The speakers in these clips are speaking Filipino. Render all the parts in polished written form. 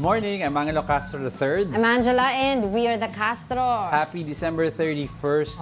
morning. I'm Angelo Castro III. I'm Angela and we are the Castros. Happy December 31st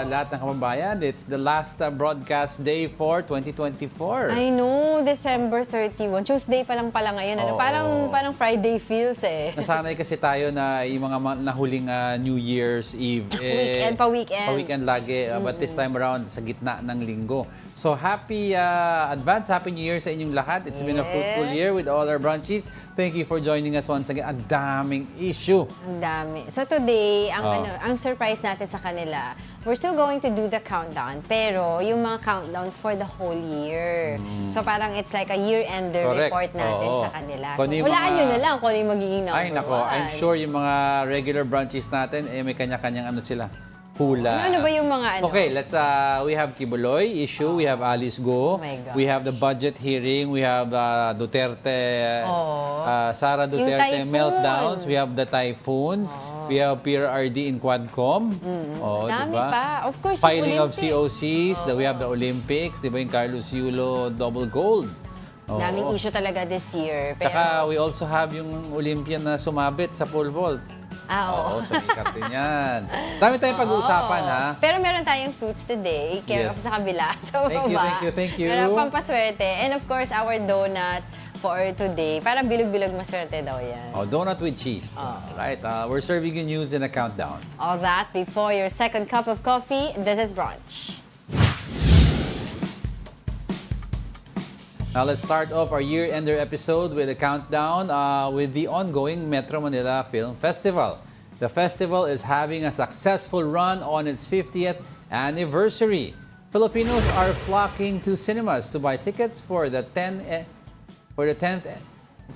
lahat ng kababayan. It's the last broadcast day for 2024. I know, December 31. Tuesday pa lang pala ngayon. Ano? Parang Friday feels eh. Nasanay kasi tayo na yung mga nahuling New Year's Eve. Weekend pa weekend. Pa-weekend lagi. But this time around, sa gitna ng linggo. So happy advance, Happy New Year sa inyong lahat. It's been a fruitful year with all our brunchies. Thank you for joining us once again. Ang daming issue. Ang dami. So today, ang surprise natin sa kanila, we're still going to do the countdown, pero yung mga countdown for the whole year. So parang it's like a year-ender report natin sa kanila. So hulaan nyo na lang kung ano yung magiging number 1. Ay nako, I'm sure yung mga regular brunchies natin, may kanya-kanyang ano sila. Hula. Ano ba yung mga ano? Okay, we have Kiboy issue, we have Alice Go, we have the budget hearing, we have Duterte, Sara Duterte meltdowns, we have the typhoons, we have PRRD in Quadcom. Dami diba? pa. Of course, filing of COCs, we have the Olympics, diba yung Carlos Yulo double gold. Daming issue talaga this year. Pero... Saka we also have yung Olympian na sumabit sa pole vault. Oo, sumikat din yan. Dami tayong pag-uusapan, ha? Pero meron tayong fruits today, care of sa kabila. So, thank you. Meron pang paswerte. And of course, our donut for today. Para bilog-bilog maswerte daw yan. Donut with cheese. Right, we're serving you news in a countdown. All that before your second cup of coffee. This is Brunch. Now, let's start off our year-ender episode with a countdown with the ongoing Metro Manila Film Festival. The festival is having a successful run on its 50th anniversary. Filipinos are flocking to cinemas to buy tickets for the 10th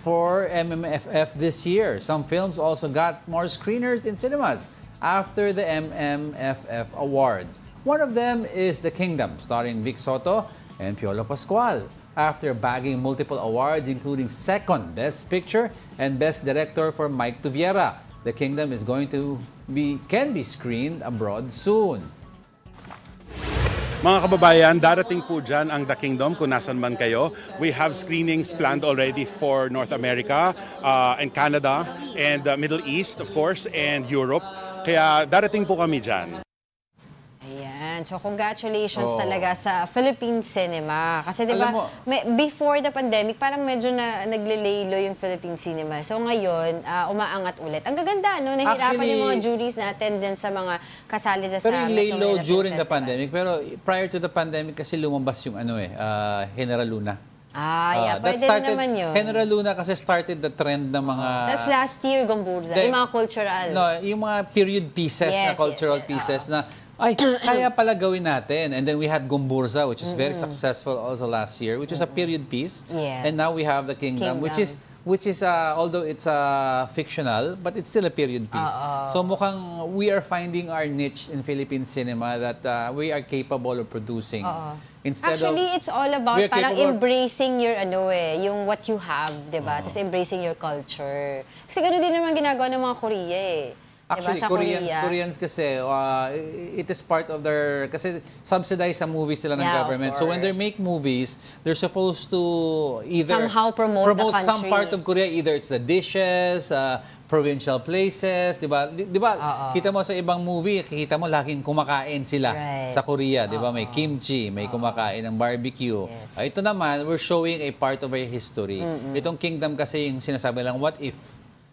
MMFF this year. Some films also got more screeners in cinemas after the MMFF Awards. One of them is The Kingdom, starring Vic Soto and Piolo Pascual. After bagging multiple awards, including second Best Picture and Best Director for Mike Tuviera, The Kingdom is can be screened abroad soon. Mga kababayan, darating po dyan ang The Kingdom kung nasan man kayo. We have screenings planned already for North America and Canada and Middle East, of course, and Europe. Kaya darating po kami dyan. So, congratulations talaga sa Philippine cinema. Kasi di ba, before the pandemic, parang medyo naglilaylo yung Philippine cinema. So, ngayon, umaangat ulit. Ang gaganda, no? Nahirapan yung mga juries natin din sa mga kasali sa Pero yung laylo during the Festival. pandemic. Pero prior to the pandemic kasi lumabas yung General Luna. Pwede naman yun. General Luna kasi started the trend ng mga... Tapos last year, Gomburza, yung mga cultural. No, yung mga period pieces na cultural pieces na kaya pala gawin natin. And then we had Gomburza, which is very successful also last year, which is a period piece. Yes. And now we have The Kingdom. which is although it's fictional, but it's still a period piece. So mukhang we are finding our niche in Philippine cinema that we are capable of producing. Actually, it's all about parang embracing your yung what you have, 'di ba? Tapos embracing your culture. Kasi gano'n din naman ginagawa ng mga Korea eh. Actually, diba, Koreans kasi, it is part of their, kasi subsidized sa movies sila ng government. So when they make movies, they're supposed to either somehow promote the country. Some part of Korea, either it's the dishes, provincial places, di ba? Di ba? Kita mo sa ibang movie, kita mo laging kumakain sila sa Korea, di ba? May kimchi, may kumakain ng barbecue. Ito naman, we're showing a part of our history. Itong Kingdom kasi yung sinasabi lang, what if?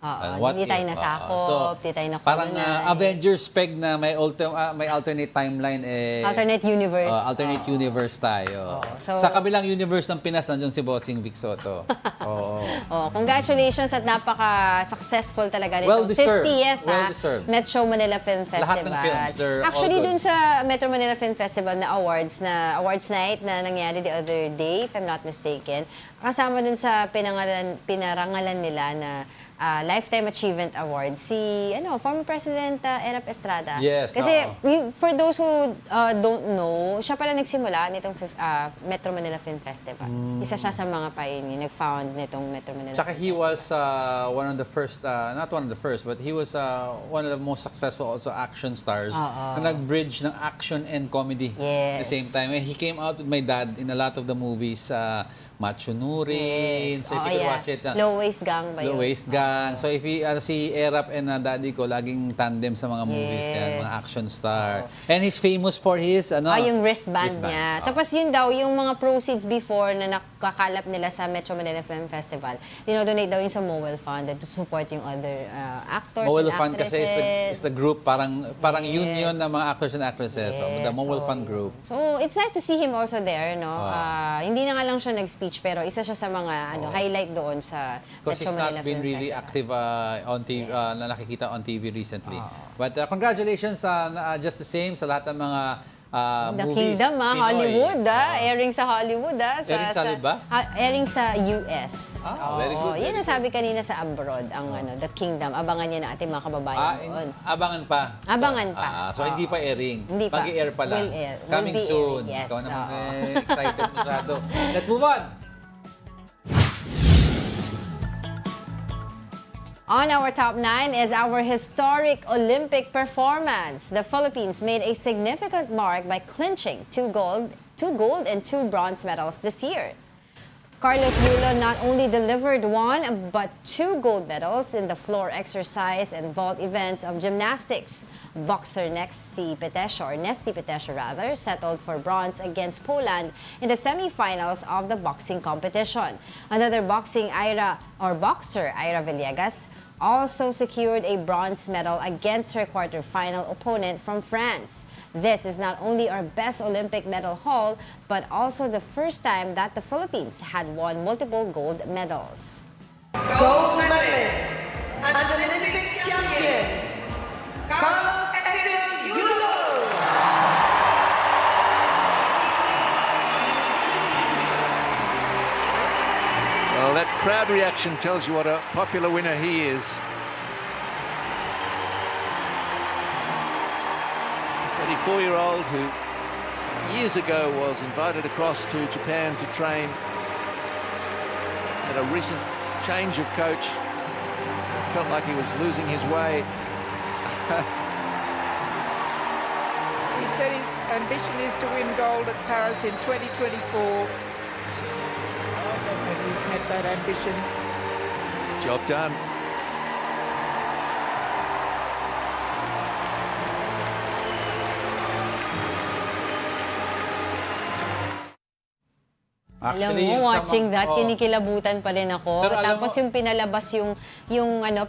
Hindi tayo nasakop, hindi tayo na-colonize. Parang Avengers peg na may alternate timeline. Alternate universe. Alternate universe tayo. Sa kabilang universe ng Pinas, nandiyon si Bossing Vic Soto. Congratulations at napaka-successful talaga nitong 50th Metro Manila Film Festival. Lahat ng films, actually, dun sa Metro Manila Film Festival na awards night na nangyari the other day, if I'm not mistaken, kasama dun sa pinarangalan nila na Lifetime Achievement Award si former President Erap Estrada. Yes. Kasi for those who don't know, siya pala nagsimula nitong Metro Manila Film Festival. Isa siya sa mga pioneer, nag-found nitong Metro Manila Tsaka Film he Festival. was one of the first, not one of the first, but he was one of the most successful also action stars na nag-bridge ng action and comedy at the same time. And he came out with my dad in a lot of the movies, Macho Nurin, so if you could watch it. Low Waist Gang ba yun? Low Waist Gang. lang. So if si Erap and daddy ko, laging tandem sa mga movies yan, mga action star. And he's famous for his, yung wristband niya. Tapos yun daw, yung mga proceeds before na nakakalap nila sa Metro Manila Film Festival, dinodonate daw yung sa Mowel Fund to support yung other actors Mowel and Fund kasi is the group, parang union ng mga actors and actresses. So, the Mowel Fund group. So, it's nice to see him also there, no? Hindi na nga lang siya nag-speech, pero isa siya sa mga highlight doon sa Because Metro he's Manila not been Film really Festival. active on TV, na nakikita on TV recently. But congratulations just the same sa lahat ng mga The movies. Kingdom, Pinoy. Hollywood, airing sa Hollywood, Airing sa Hollywood ba? Airing sa US. Very good. Yan ang sabi kanina sa abroad, ang The Kingdom. Abangan niya na ating mga kababayan doon. Abangan pa. Abangan pa. So hindi pa airing. Hindi pa. Mag-i-air pa lang. Will air. Coming Will be soon. airing. Yes. Ikaw naman excited masyado. Let's move on. On our top 9 is our historic Olympic performance. The Philippines made a significant mark by clinching two gold and 2 bronze medals this year. Carlos Yulo not only delivered 1 but 2 gold medals in the floor exercise and vault events of gymnastics. Boxer Nesty Petesio settled for bronze against Poland in the semifinals of the boxing competition. Another boxer Ira Villegas also secured a bronze medal against her quarterfinal opponent from France. This is not only our best Olympic medal haul, but also the first time that the Philippines had won multiple gold medals. Gold medalist and Olympic champion, Carlos Yulo. Well, that crowd reaction tells you what a popular winner he is. 24-year-old who years ago was invited across to Japan to train. Had a recent change of coach. Felt like he was losing his way. He said his ambition is to win gold at Paris in 2024. And he's met that ambition. Job done. Alam Actually, mo, yung watching that, kinikilabutan pa rin ako. Pero alam Tapos mo- yung pinalabas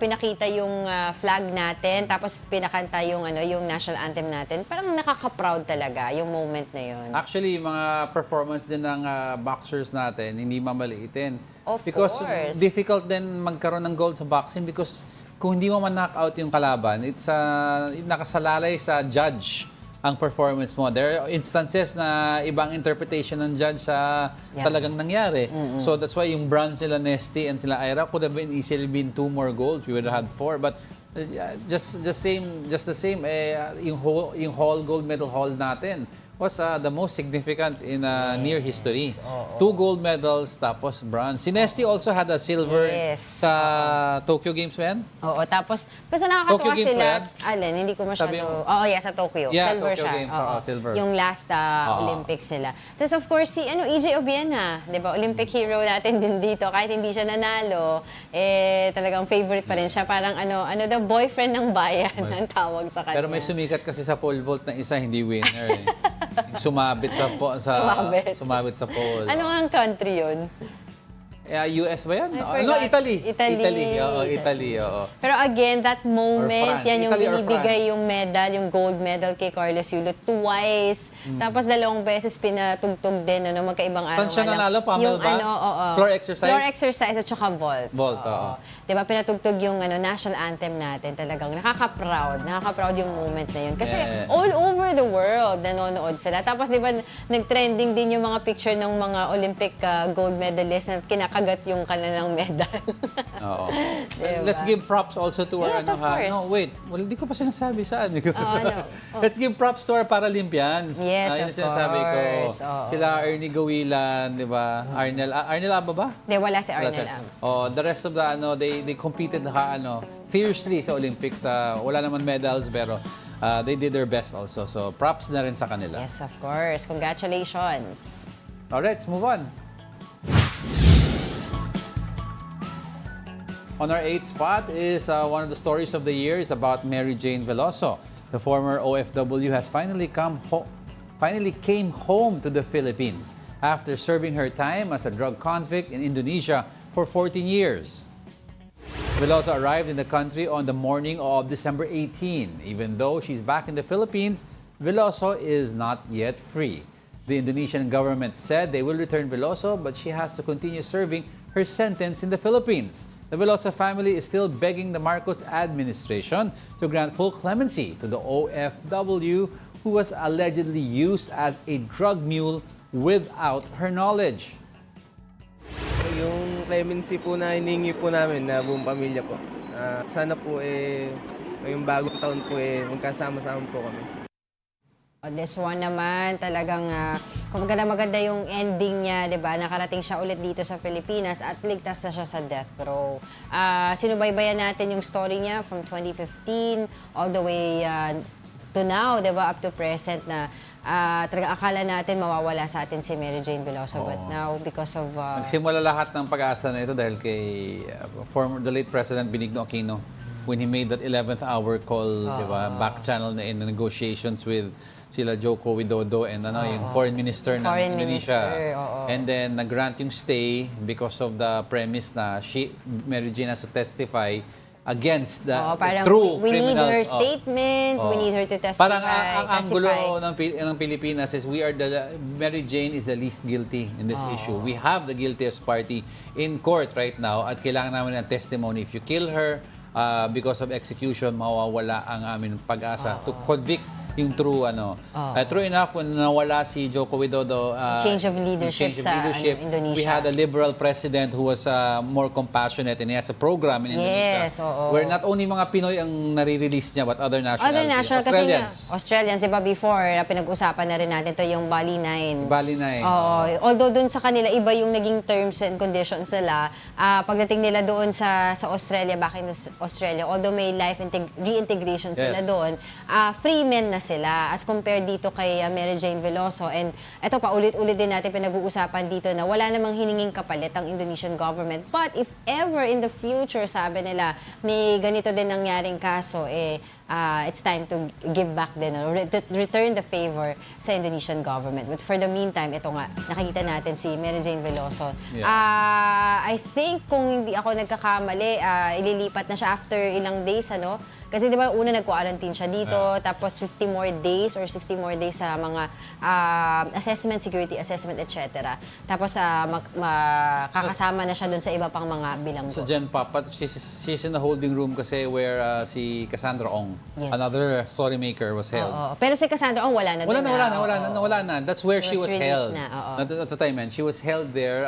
pinakita yung flag natin, tapos pinakanta yung national anthem natin. Parang nakaka-proud talaga yung moment na yun. Actually, mga performance din ng boxers natin, hindi mamaliitin. Of because course. difficult din magkaroon ng gold sa boxing because kung hindi mo man-knockout yung kalaban, it's nakasalalay sa judge ang performance mo. There are instances na ibang interpretation ng judge sa talagang nangyari. So that's why yung bronze sila Nesty and sila Ira could have been easily been 2 more golds. We would have had 4. But just the same, yung whole gold medal haul natin was the most significant in near history. 2 gold medals tapos bronze. Si Nesty also had a silver sa Tokyo Games, man. Oo, tapos nakakatuwa Tokyo Games sila. ba yan? Alin, hindi ko masyado. Sabi mo- Sa Tokyo. Yeah, Silver Tokyo siya. Games, Oo. silver. Yung last Olympics sila. Tapos of course, si EJ Obiena, di ba? Olympic hero natin din dito. Kahit hindi siya nanalo, talagang favorite pa rin siya. Parang the boyfriend ng bayan ang tawag sa kanya. Pero may sumikat kasi sa pole vault na isa, hindi winner. Sumabit sa sumabit sa pole. Ano ang country yun? US ba yan? I forgot. Italy. Italy. Italy. Pero again, that moment, France. yan yung Italy or binibigay France. yung medal, yung gold medal kay Carlos Yulo twice. Tapos 2 beses pinatugtog din, magkaibang araw. Saan siya nga lang. nanalo? Pamela Yung ba? Floor exercise? Floor exercise at saka vault. Vault, oo. Diba, pinatugtog yung national anthem natin. Talagang nakaka-proud. Nakaka-proud yung moment na yun. Kasi all over the world nanonood sila. Tapos diba, nag-trending din yung mga picture ng mga Olympic gold medalists na kinakagat yung kanilang medal. Oo. Diba? Let's give props also to our Yes, of course. No, wait. Well, hindi ko pa sinasabi saan. ano? Let's give props to our Paralympians. Yes, Yun of ang sinasabi ko. course. Oo. Sila Ernie Gawilan, di ba? Arnel Aba ba? Di, wala si Wala Arnel siya. Am. Oh, the rest of the they competed fiercely sa Olympics. Wala naman medals pero they did their best also. So props na rin sa kanila. Yes, of course. Congratulations. Alright, let's move on. On our 8th spot is one of the stories of the year is about Mary Jane Veloso. The former OFW has finally came home to the Philippines after serving her time as a drug convict in Indonesia for 14 years. Veloso arrived in the country on the morning of December 18. Even though she's back in the Philippines, Veloso is not yet free. The Indonesian government said they will return Veloso, but she has to continue serving her sentence in the Philippines. The Veloso family is still begging the Marcos administration to grant full clemency to the OFW who was allegedly used as a drug mule without her knowledge. Yung clemency po na hiningi po namin na buong pamilya po. Sana po ngayong bagong taon po magkasama-sama po kami. This one naman, talagang maganda yung ending niya, di ba? Nakarating siya ulit dito sa Pilipinas at ligtas na siya sa death row. Sinubaybayan natin yung story niya from 2015 all the way to now, di ba? Up to present na talaga akala natin mawawala sa atin si Mary Jane Veloso. But now, because of... Nagsimula lahat ng pag-asa na ito dahil kay the late President Benigno Aquino when he made that 11th hour call, di ba? Back channel na in the negotiations with sila Joko Widodo and yung foreign minister ng Indonesia. And then nag-grant yung stay because of the premise na Mary Jane has to testify against the true we criminals. We need her statement, we need her to testify. Parang ang gulo ng Pilipinas is Mary Jane is the least guilty in this issue. We have the guiltiest party in court right now at kailangan namin ng testimony. If you kill her because of execution, mawawala ang aming pag-asa to convict yung true true enough when nawala si Joko Widodo change of leadership sa Indonesia. We had a liberal president who was more compassionate and he has a program in Indonesia where not only mga Pinoy ang nare-release niya but other nationalities. Australians, diba before pinag-usapan na rin natin to yung Bali 9. Bali 9. Although dun sa kanila iba yung naging terms and conditions nila, pagdating nila doon sa Australia, back in Australia, although may life reintegration sila doon, free men na sila as compared dito kay Mary Jane Veloso. And eto pa, ulit-ulit din natin pinag-uusapan dito na wala namang hininging kapalit ang Indonesian government. But if ever in the future, sabi nila, may ganito din nangyaring kaso, it's time to give back din, return the favor sa Indonesian government. But for the meantime, ito nga, nakikita natin si Mary Jane Veloso. I think kung hindi ako nagkakamali, ililipat na siya after ilang days, Kasi di ba una nag-quarantine siya dito, tapos 50 more days or 60 more days sa mga assessment, security assessment, etc. Tapos kakasama na siya dun sa iba pang mga bilanggo. Sa Gen Pop, she's in the holding room kasi where si Cassandra Ong, another story maker, was held. Pero si Cassandra Ong wala na. Wala na. That's where she was held. That's what I meant. She was held there.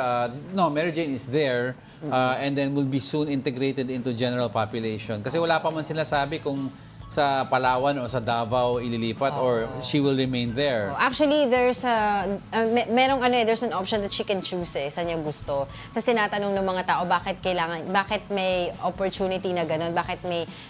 Mary Jane is there. And then will be soon integrated into general population. Kasi wala pa man sila sabi kung sa Palawan o sa Davao ililipat or she will remain there. Actually, there's there's an option that she can choose saan niya gusto. Sa sinatanong ng mga tao, bakit may opportunity na gano'n, bakit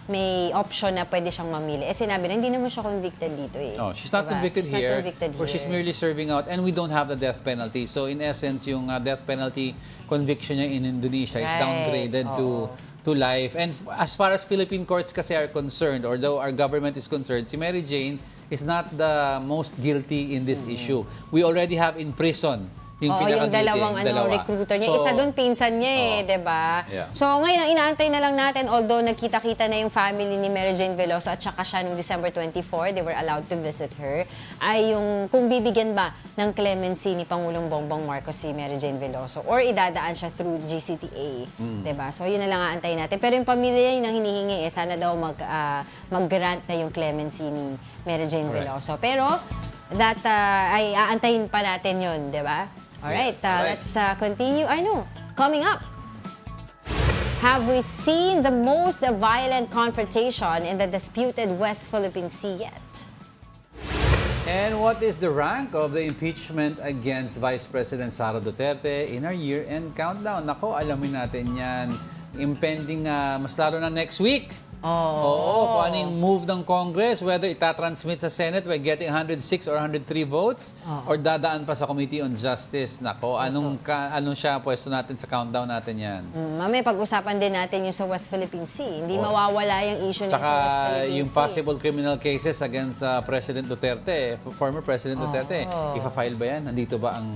may option na pwede siyang mamili. Sinabi na, hindi naman siya convicted dito No, she's not convicted here. Or she's merely serving out and we don't have the death penalty. So in essence, yung death penalty conviction niya in Indonesia is downgraded to life. And as far as Philippine courts kasi are concerned, or though our government is concerned, si Mary Jane is not the most guilty in this issue. We already have in prison yung dalawang recruiter niya. Isa doon, pinsan niya diba? Yeah. So ngayon, ang inaantay na lang natin, although nagkita-kita na yung family ni Mary Jane Veloso at saka siya noong December 24, they were allowed to visit her, ay yung kung bibigyan ba ng clemency ni Pangulong Bongbong Marcos si Mary Jane Veloso or idadaan siya through GCTA. Diba? So yun na lang aantayin natin. Pero yung pamilya yun ang hinihingi, sana daw mag-grant na yung clemency ni Mary Jane Veloso. Pero that ay aantayin pa natin yun, diba? Alright, let's continue. Coming up, have we seen the most violent confrontation in the disputed West Philippine Sea yet? And what is the rank of the impeachment against Vice President Sara Duterte in our year-end countdown? Nako, alamin natin yan. Impending mas lalo na next week. Oo, kung ano yung move ng Congress, whether itatransmit sa Senate by getting 106 or 103 votes, or dadaan pa sa Committee on Justice. Nako, anong siya pwesto natin sa countdown natin yan. Mamaya pag-usapan din natin yung sa West Philippine Sea. Hindi mawawala yung issue na sa West Tsaka Philippine yung Sea. possible criminal cases against President Duterte, former President Duterte. Ipa-file ba yan? Nandito ba ang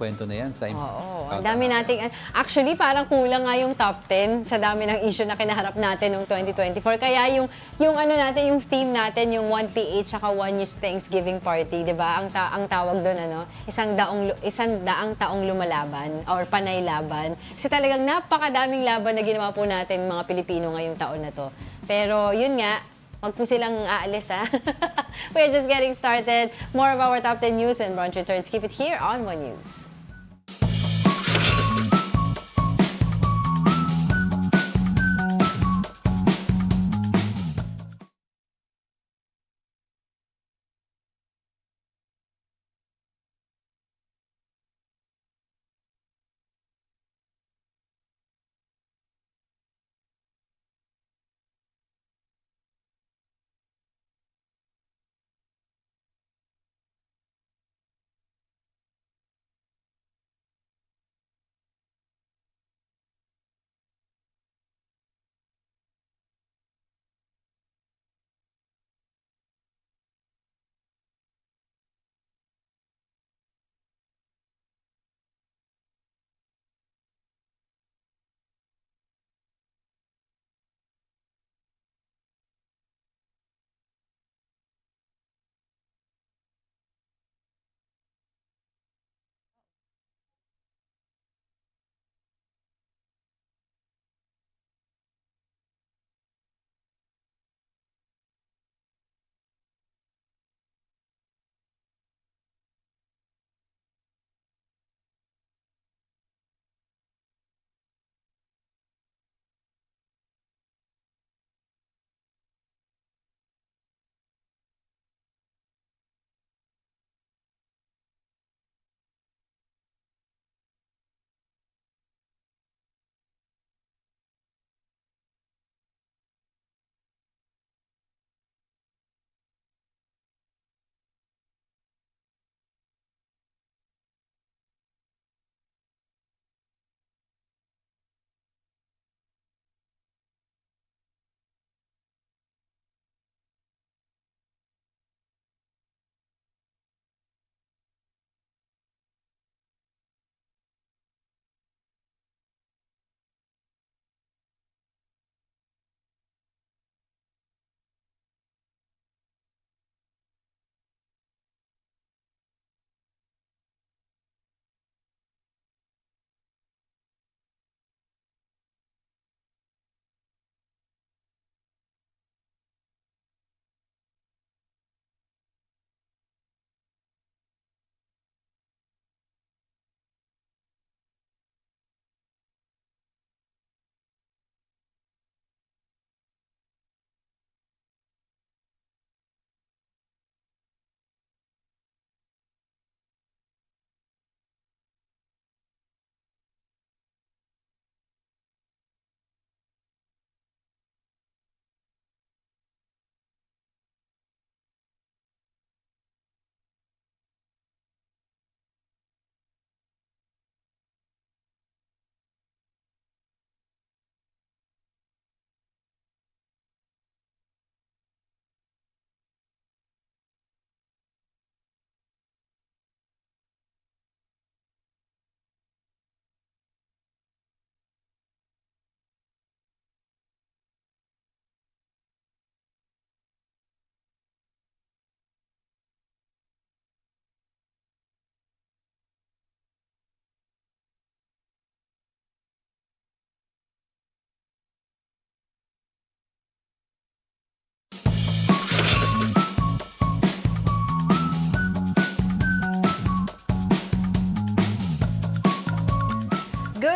kwento na yan? Oo, ang dami nating... Actually, parang kulang nga yung top 10 sa dami ng issue na kinaharap natin noong 2024. Kaya yung ano natin, yung theme natin, yung 1PH saka 1 News Thanksgiving Party, di ba? Ang tawag doon, ano, isang daang taong lumalaban or panay laban. Kasi talagang napakadaming laban na ginawa po natin mga Pilipino ngayong taon na to. Pero yun nga, wag po silang aalis, ha? We're just getting started. More of our top 10 news when Brunch returns. Keep it here on 1 News.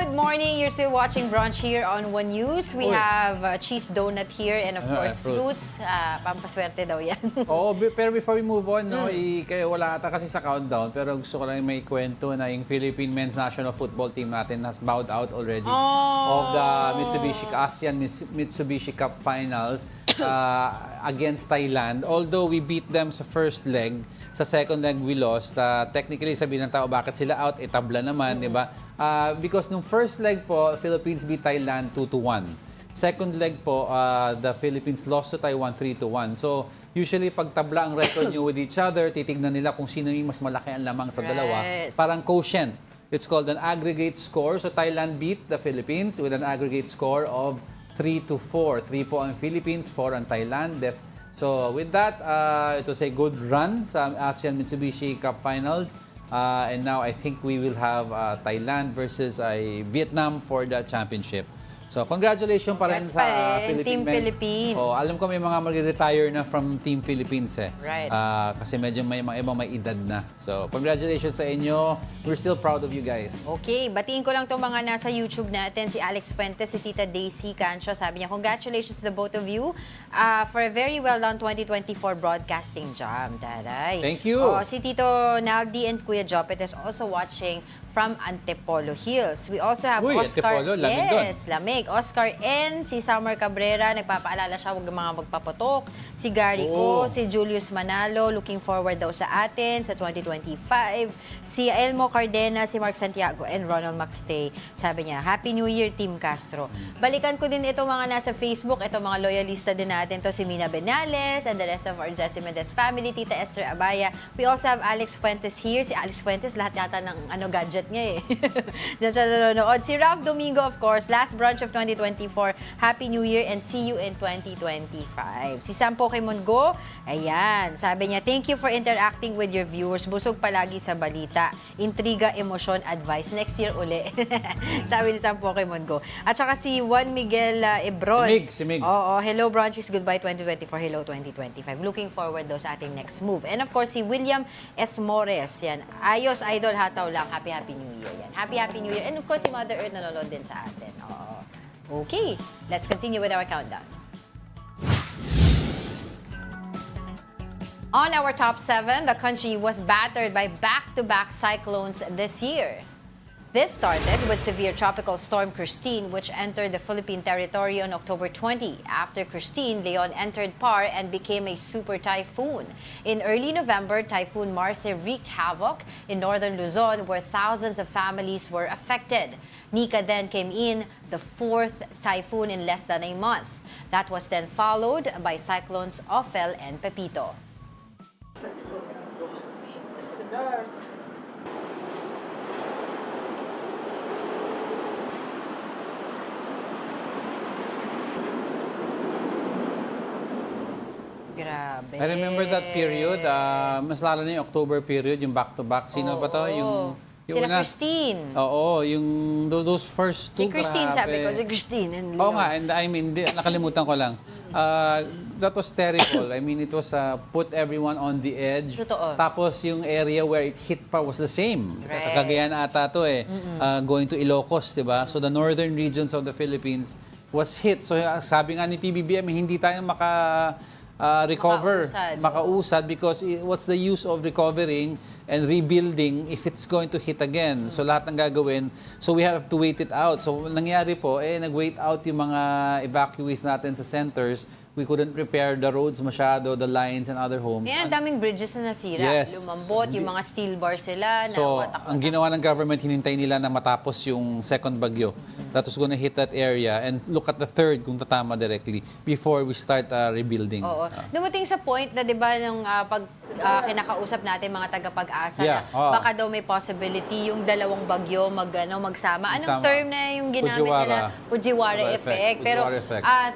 Good morning. You're still watching Brunch here on One News. We have cheese donut here and of course fruits. Pampaswerte daw yan. Oo, pero before we move on, no, kayo wala ata kasi sa countdown, pero gusto ko lang may kwento na yung Philippine Men's National Football Team natin has bowed out already of the ASEAN Mitsubishi Cup Finals against Thailand. Although we beat them sa first leg, sa second leg we lost. Technically, sabihin ng tao, bakit sila out? Itabla naman, di ba? Because nung first leg po, Philippines beat Thailand 2-1. Second leg po, the Philippines lost to Taiwan 3-1. So, usually pag tabla ang record nyo with each other, titignan nila kung sino yung mas malaki ang lamang sa dalawa. Parang quotient. It's called an aggregate score. So, Thailand beat the Philippines with an aggregate score of 3-4. 3 po ang Philippines, 4 ang Thailand. So, with that, it was a good run sa ASEAN Mitsubishi Cup Finals. And now I think we will have Thailand versus Vietnam for the championship. So congratulations pa rin sa Team Philippines. Oh, alam ko may mga mag-retire na from Team Philippines eh. Right. Kasi medyo may mga ibang may edad na. So congratulations sa inyo. We're still proud of you guys. Okay, batiin ko lang itong mga nasa YouTube natin. Si Alex Fuentes, si Tita Daisy Cancio. Sabi niya, congratulations to the both of you for a very well done 2024 broadcasting job. Taray. Thank you. Si Tito Naldi and Kuya Jopet is also watching from Antipolo Hills. We also have Oscar. Antipolo, lamig doon. Yes, lamig. Oscar N, si Summer Cabrera, nagpapaalala siya, huwag mga magpapatok. Si Gary O, si Julius Manalo, looking forward daw sa atin sa 2025. Si Elmo Cardena, si Mark Santiago, and Ronald Maxtay. Sabi niya, Happy New Year, Team Castro. Balikan ko din ito mga nasa Facebook, ito mga loyalista din natin, to si Mina Benales, and the rest of our Jessie Mendez family, Tita Esther Abaya. We also have Alex Fuentes here. Si Alex Fuentes, lahat yata ng gadget niya eh. Diyan siya nanonood. Si Ralph Domingo, of course, last brunch of 2024. Happy New Year and see you in 2025. Si Sam Pokemon Go, ayan, sabi niya, thank you for interacting with your viewers. Busog palagi sa balita. Intriga, emosyon, advice. Next year uli. Sabi ni Sam Pokemon Go. At saka si Juan Miguel Ebron. Si Mig. Oo, hello brunches, goodbye 2024, hello 2025. Looking forward daw sa ating next move. And of course, si William Esmores. Yan. Ayos, idol, hataw lang. Happy New Year. Yan. Happy New Year. And of course, si Mother Earth nanonood din sa atin. Oo. Okay, let's continue with our countdown. On our top 7, the country was battered by back-to-back cyclones this year. This started with severe tropical storm Christine, which entered the Philippine territory on October 20. After Christine, Leon entered PAR and became a super typhoon. In early November, Typhoon Marce wreaked havoc in northern Luzon, where thousands of families were affected. Nika then came in, the 4th typhoon in less than a month. That was then followed by cyclones Ophel and Pepito. Grabe. I remember that period. Mas lalo na yung October period, yung back-to-back. Sino ba to? Yung Sila una. Christine. Oo, yung those first two. Si Christine, grabe. sabi ko. Si Christine and Leon. Oo nga, and I mean, nakalimutan ko lang. That was terrible. I mean, it was put everyone on the edge. Totoo. Tapos yung area where it hit pa was the same. Right. Cagayan ata to eh. Going to Ilocos, di ba? So the northern regions of the Philippines was hit. So sabi nga ni PBBM, hindi tayo recover, makausad because what's the use of recovering and rebuilding if it's going to hit again? So lahat ng gagawin, so we have to wait it out. So nangyari po, nag-wait out yung mga evacuees natin sa centers. We couldn't repair the roads masyado, the lines and other homes. Ang daming bridges na nasira. Yes. Lumambot, yung mga steel bars sila. So, na ang ginawa ng government, hinintay nila na matapos yung second bagyo. That was gonna hit that area and look at the third kung tatama directly before we start rebuilding. Oo. Dumating sa point na 'di ba nung pag kinakausap natin mga tagapag-asa na baka daw may possibility yung dalawang bagyo magsama. Anong term na yung ginamit nila? Fujiwara effect. Pero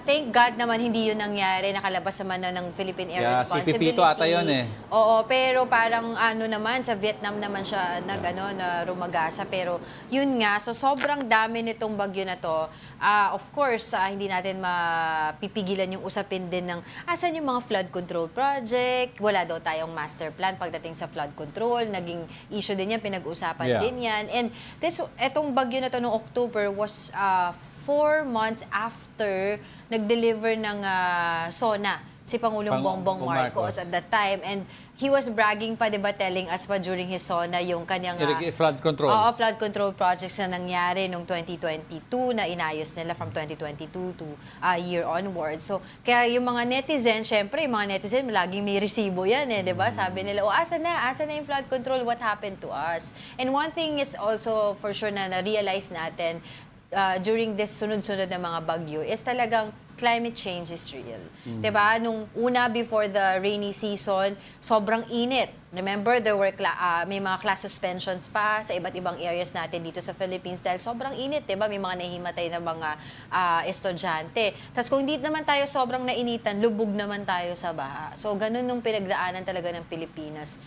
thank God naman hindi yun nangyari. Nakalabas naman na ng Philippine Air Responsibility. Si Pipito ata yun eh. Oo, pero parang naman sa Vietnam naman siya na rumagasa. Pero yun nga, so sobrang dami nitong bagyo na to. Of course, hindi natin mapipigilan yung usapin din ng asan yung mga flood control project. Wala daw tayong yung master plan pagdating sa flood control. Naging issue din yan, pinag-usapan din yan. And etong bagyo na to noong October was 4 months after nag-deliver ng SONA si Pangulong Bongbong Marcos at that time. And he was bragging pa, diba, telling us pa during his SONA yung kanyang flood control. flood control projects na nangyari noong 2022 na inayos nila from 2022 to year onward. So, kaya yung mga netizen, syempre, yung mga netizen, laging may resibo yan diba? Sabi nila, asa na yung flood control? What happened to us? And one thing is also for sure na na-realize natin during this sunod-sunod na mga bagyo is talagang climate change is real. Diba? Nung una, before the rainy season, sobrang init. Remember, there were may mga class suspensions pa sa iba't ibang areas natin dito sa Philippines dahil sobrang init, diba? May mga nahihimatay na mga estudyante. Tapos kung hindi naman tayo sobrang nainitan, lubog naman tayo sa baha. So, ganun nung pinagdaanan talaga ng Pilipinas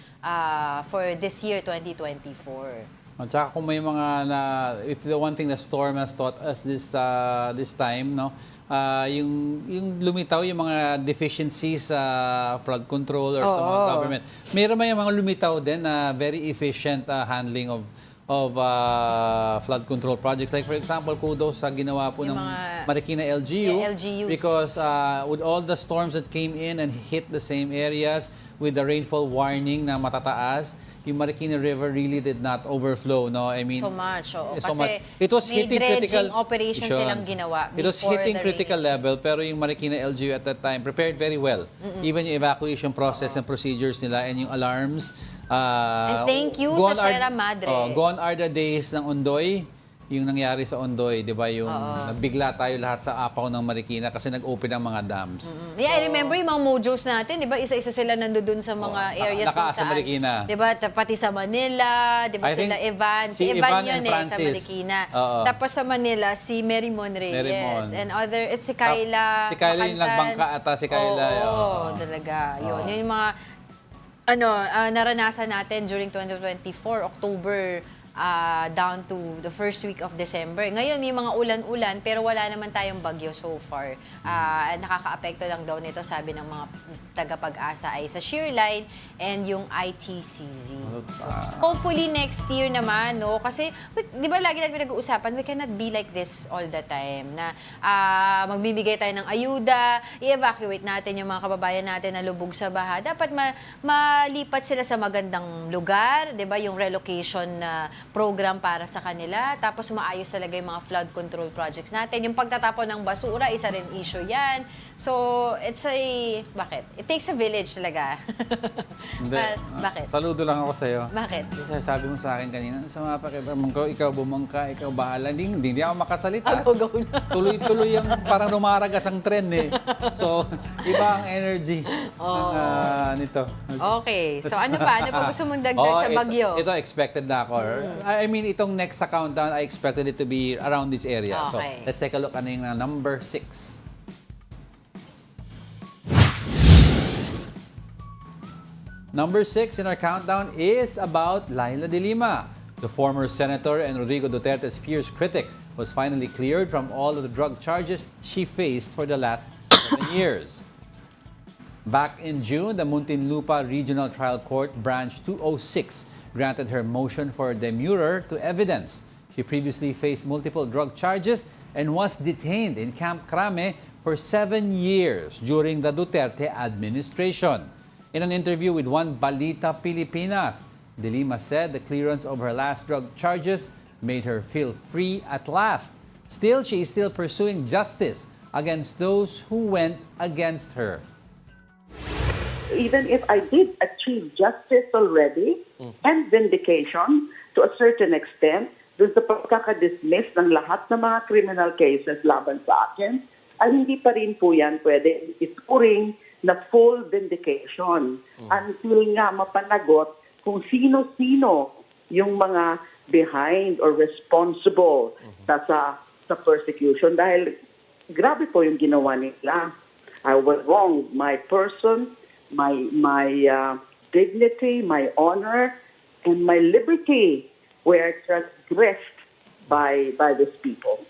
for this year, 2024. At saka kung may mga if the one thing the storm has taught us this time, no, yung lumitaw yung mga deficiencies sa flood control or sa mga government. Mayroon may mga lumitaw din na very efficient handling of flood control projects. Like for example, kudos sa ginawa po ng Marikina LGU. LGUs. Because with all the storms that came in and hit the same areas with the rainfall warning na matataas, yung Marikina River really did not overflow, no? I mean, so much. So much. It was may hitting dredging critical operations silang ginawa. It was hitting critical level, pero yung Marikina LGU at that time prepared very well. Even yung evacuation process and procedures nila and yung alarms. And thank you sa Sierra Madre. Gone are the days ng Ondoy. Yung nangyari sa Ondoy, di ba? Yung nabigla tayo lahat sa apaw ng Marikina kasi nag-open ang mga dams. Yeah, I remember yung mga mojos natin, di ba? Isa-isa sila nandoon sa mga areas kung saan. Sa Marikina. Di ba? Pati sa Manila, di ba sila Evan? Si Evan yun sa Marikina. Tapos sa Manila, si Mary Mon Reyes. And other, it's si Kayla. Si Kayla yung nagbangka ata, si Kayla. Oo, talaga. Yun yung mga naranasan natin during 2024, October, down to the first week of December. Ngayon, may mga ulan-ulan, pero wala naman tayong bagyo so far. Nakaka-apekto lang daw nito, sabi ng mga tagapag-asa, ay sa shear line and yung ITCZ. So, hopefully next year naman, no? Kasi, di ba lagi natin pinag-uusapan, we cannot be like this all the time. Na magbibigay tayo ng ayuda, i-evacuate natin yung mga kababayan natin na lubog sa baha. Dapat malipat sila sa magandang lugar, di ba? Yung relocation na program para sa kanila. Tapos maayos talaga yung mga flood control projects natin. Yung pagtatapon ng basura, isa rin issue yan. So, it's bakit? It takes a village talaga. Hindi. Bakit? Saludo lang ako sa'yo. Bakit? Kasi sabi mo sa akin kanina, sa mga pakiramdam ko, ikaw bumangka, ikaw bahala. Hindi ako makasalita. Go na. Tuloy-tuloy yung parang rumaragas ang trend eh. So, iba ang energy nito. Okay. So, ano pa? Ano pa gusto mong dagdag sa bagyo? Ito expected na ako. I mean, itong next sa countdown, I expected it to be around this area. Okay. So, let's take a look. Ano yung number 6? Number 6 in our countdown is about Laila de Lima. The former senator and Rodrigo Duterte's fierce critic was finally cleared from all of the drug charges she faced for the last 7 years. Back in June, the Muntinlupa Regional Trial Court Branch 206 granted her motion for demurrer to evidence. She previously faced multiple drug charges and was detained in Camp Crame for 7 years during the Duterte administration. In an interview with One Balita Pilipinas, de Lima said the clearance of her last drug charges made her feel free at last. Still, she is still pursuing justice against those who went against her. Even if I did achieve justice already and vindication to a certain extent, doon sa pagkakadismiss ng lahat ng mga criminal cases laban sa akin, ay hindi pa rin po yan pwede ituring na full vindication until nga mapanagot kung sino-sino yung mga behind or responsible sa persecution. Dahil grabe po yung ginawa nila. I was wrong. My person, my dignity, my honor, and my liberty were transgressed by these people.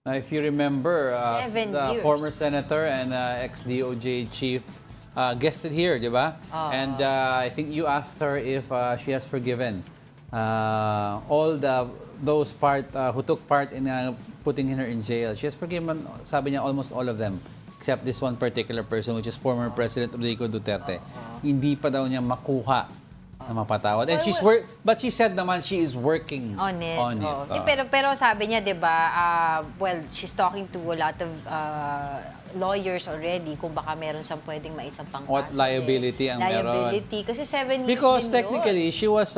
If you remember, 7 the years. former senator and ex-DOJ chief guested here, di ba? And I think you asked her if she has forgiven all those who took part in putting her in jail. She has forgiven, sabi niya, almost all of them. Except this one particular person, which is former President Rodrigo Duterte. Hindi pa daw niya makuha na mapatawad. And but she said naman she is working on it. Pero sabi niya, 'di ba, well, she's talking to a lot of lawyers already kung baka meron siyang pwedeng maisampang kaso. What liability ang meron? Liability. Kasi 7 years Because din technically, she was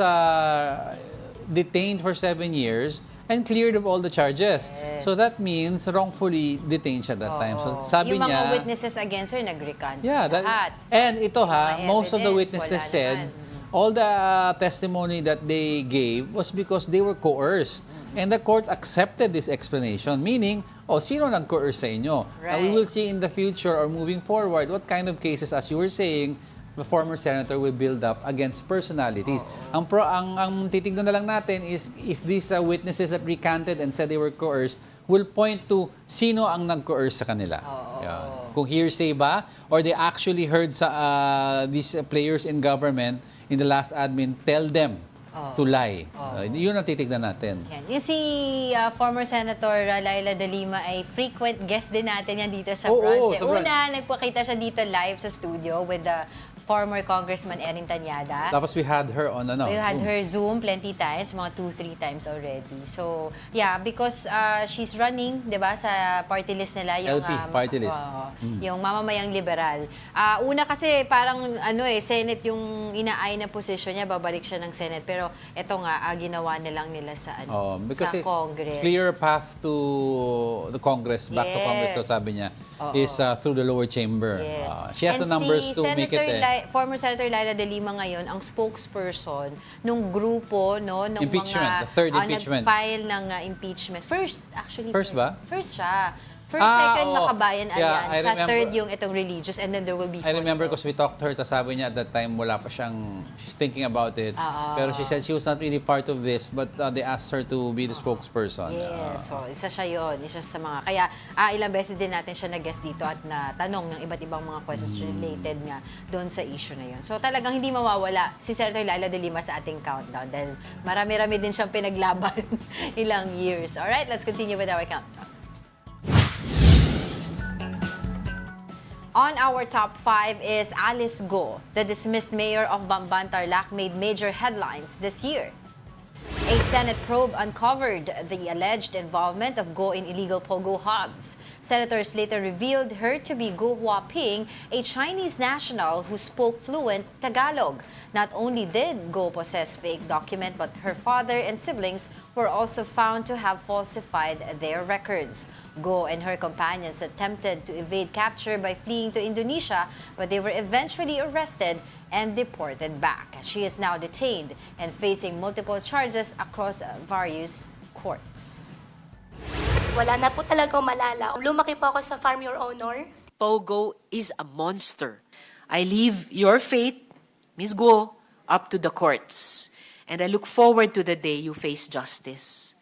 detained for 7 years and cleared of all the charges. Yes. So that means wrongfully detained siya that time. So sabi yung niya... mga witnesses against her, nag-recant. Yeah, lahat. and ito most of the evidence, witnesses wala said, naman. all the testimony that they gave was because they were coerced. And the court accepted this explanation, meaning, sino nag-coerce sa inyo? Right. We will see in the future or moving forward what kind of cases, as you were saying, the former senator will build up against personalities. Ang titignan na lang natin is if these witnesses that recanted and said they were coerced will point to sino ang nag-coerce sa kanila. Kung hearsay ba, or they actually heard these players in government in the last admin tell them to lie. Yun ang titignan natin. Yan. Yung si former Senator Laila de Lima ay frequent guest din natin yan dito sa Brunch. Una, nagpakita siya dito live sa studio with the former Congressman Erin Tanyada. Tapos we had her on We had Zoom. her Zoom plenty times, mga 2-3 times already. So, yeah, because she's running, 'di ba, sa party list nila yung LP party list. Yung mamamayang liberal. Una kasi parang Senate yung inaay na position niya, babalik siya ng Senate. Pero ito nga ginawa na lang nila sa sa Congress. Clear path to the Congress, back to Congress, so sabi niya, is through the lower chamber. Yes. She has the numbers to make it former Senator Laila de Lima ngayon ang spokesperson nung grupo nung impeachment, mga the third impeachment. nag-file ng impeachment. First ba? First siya. First, second, Makabayan Yeah, Alliance. Sa third yung itong religious, and then there will be I remember because we talked to her, sabi niya at that time wala pa siyang, she's thinking about it. Pero she said she was not really part of this, but they asked her to be the spokesperson. Yes, so isa siya yun. Isa sa mga, kaya ilang beses din natin siya nag-guest dito at natanong ng iba't ibang mga questions related nga doon sa issue na yun. So talagang hindi mawawala si Senator Laila de Lima sa ating countdown dahil marami-rami din siyang pinaglaban ilang years. Alright, let's continue with our countdown. On our top 5 is Alice Go. The dismissed mayor of Bamban, Tarlac made major headlines this year. A Senate probe uncovered the alleged involvement of Go in illegal pogo hubs. Senators later revealed her to be Go Huaping, a Chinese national who spoke fluent Tagalog. Not only did Go possess fake document, but her father and siblings were also found to have falsified their records. Go and her companions attempted to evade capture by fleeing to Indonesia, but they were eventually arrested and deported back. She is now detained and facing multiple charges across various courts. Wala na po talagang malala. Lumaki po ako sa Farm Your Honor. Pogo is a monster. I leave your fate, Ms. Go, up to the courts. And I look forward to the day you face justice.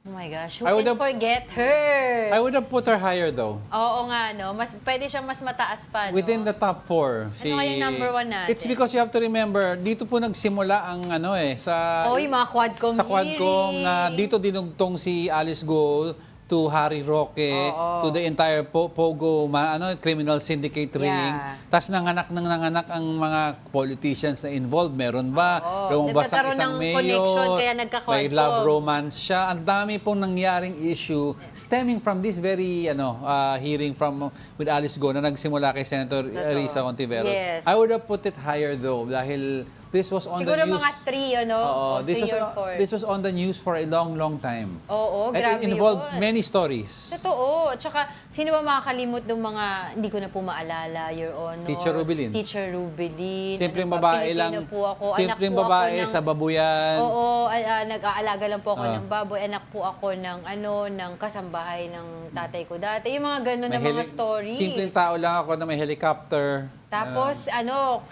Oh my gosh, who can forget her? I would have put her higher though. Oo nga, no? Pwede siyang mas mataas pa, no? Within the top 4. Ano kaya yung number 1 natin? It's because you have to remember, dito po nagsimula ang sa... yung mga Quadcom sa Quadcom na dito dinugtong si Alice Go to Harry Roque, to the entire Pogo, criminal syndicate ring. Tapos nanganak ang mga politicians na involved. Meron ba? Lumabas ang isang mayor, may love romance siya. Ang dami pong nangyaring issue stemming from this very hearing with Alice Go na nagsimula kay Senator Risa Ontiveros. Yes. I would have put it higher though dahil this was on siguro the news. Siguro mga 3, 3 or 4. This was on the news for a long time. Oo, And grabe it involved yun. many stories. Totoo. Tsaka, sino ba makakalimot ng mga, hindi ko na po maalala, Your Honor. Teacher Rubilin. Teacher Rubilin. Simpleng babae lang. Pilipino po ako. Simpleng Anak po babae ako ng, sa babuyan. Oo, nag-aalaga lang po ako ng baboy. Anak po ako ng ng kasambahay ng tatay ko dati. Yung mga ganun na mga stories. Simpleng tao lang ako na may helicopter. Tapos,